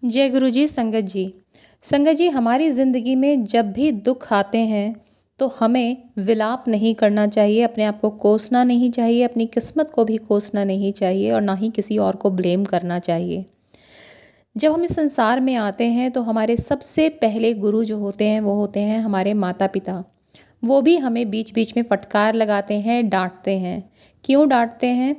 जय गुरु जी। संगत जी, संगत जी, हमारी ज़िंदगी में जब भी दुख आते हैं तो हमें विलाप नहीं करना चाहिए, अपने आप को कोसना नहीं चाहिए, अपनी किस्मत को भी कोसना नहीं चाहिए और ना ही किसी और को ब्लेम करना चाहिए। जब हम इस संसार में आते हैं तो हमारे सबसे पहले गुरु जो होते हैं वो होते हैं हमारे माता पिता। वो भी हमें बीच बीच में फटकार लगाते हैं, डांटते हैं। क्यों डांटते हैं?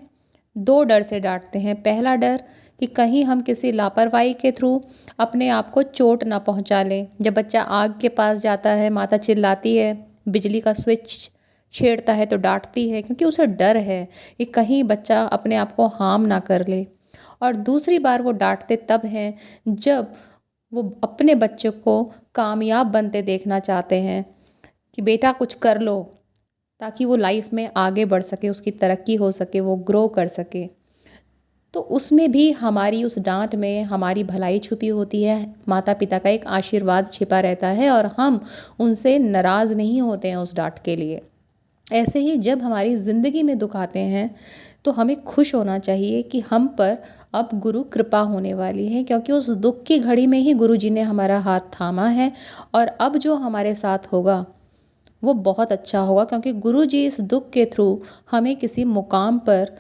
दो डर से डांटते हैं। पहला डर कि कहीं हम किसी लापरवाही के थ्रू अपने आप को चोट ना पहुंचा लें। जब बच्चा आग के पास जाता है, माता चिल्लाती है, बिजली का स्विच छेड़ता है तो डांटती है, क्योंकि उसे डर है कि कहीं बच्चा अपने आप को हार्म ना कर ले। और दूसरी बार वो डांटते तब हैं जब वो अपने बच्चे को कामयाब बनते देखना चाहते हैं कि बेटा कुछ कर लो, ताकि वो लाइफ में आगे बढ़ सके, उसकी तरक्की हो सके, वो ग्रो कर सके। तो उसमें भी हमारी उस डांट में हमारी भलाई छुपी होती है, माता पिता का एक आशीर्वाद छिपा रहता है और हम उनसे नाराज़ नहीं होते हैं उस डांट के लिए। ऐसे ही जब हमारी ज़िंदगी में दुख आते हैं तो हमें खुश होना चाहिए कि हम पर अब गुरु कृपा होने वाली है, क्योंकि उस दुख की घड़ी में ही गुरु जी ने हमारा हाथ थामा है। और अब जो हमारे साथ होगा वो बहुत अच्छा होगा, क्योंकि गुरु जी इस दुख के थ्रू हमें किसी मुकाम पर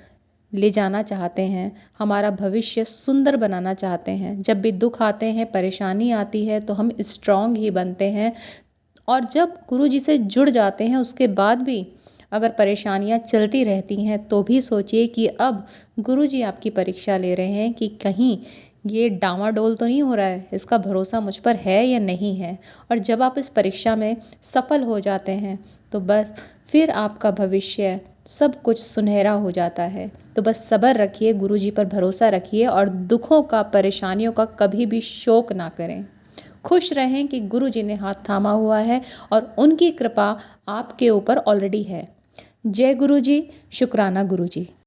ले जाना चाहते हैं, हमारा भविष्य सुंदर बनाना चाहते हैं। जब भी दुख आते हैं, परेशानी आती है तो हम स्ट्रांग ही बनते हैं। और जब गुरु जी से जुड़ जाते हैं उसके बाद भी अगर परेशानियां चलती रहती हैं तो भी सोचिए कि अब गुरु जी आपकी परीक्षा ले रहे हैं कि कहीं ये डामाडोल तो नहीं हो रहा है, इसका भरोसा मुझ पर है या नहीं है। और जब आप इस परीक्षा में सफल हो जाते हैं तो बस फिर आपका भविष्य सब कुछ सुनहरा हो जाता है। तो बस सब्र रखिए, गुरु जी पर भरोसा रखिए और दुखों का, परेशानियों का कभी भी शोक ना करें। खुश रहें कि गुरु जी ने हाथ थामा हुआ है और उनकी कृपा आपके ऊपर ऑलरेडी है। जय गुरु जी। शुक्राना गुरु जी।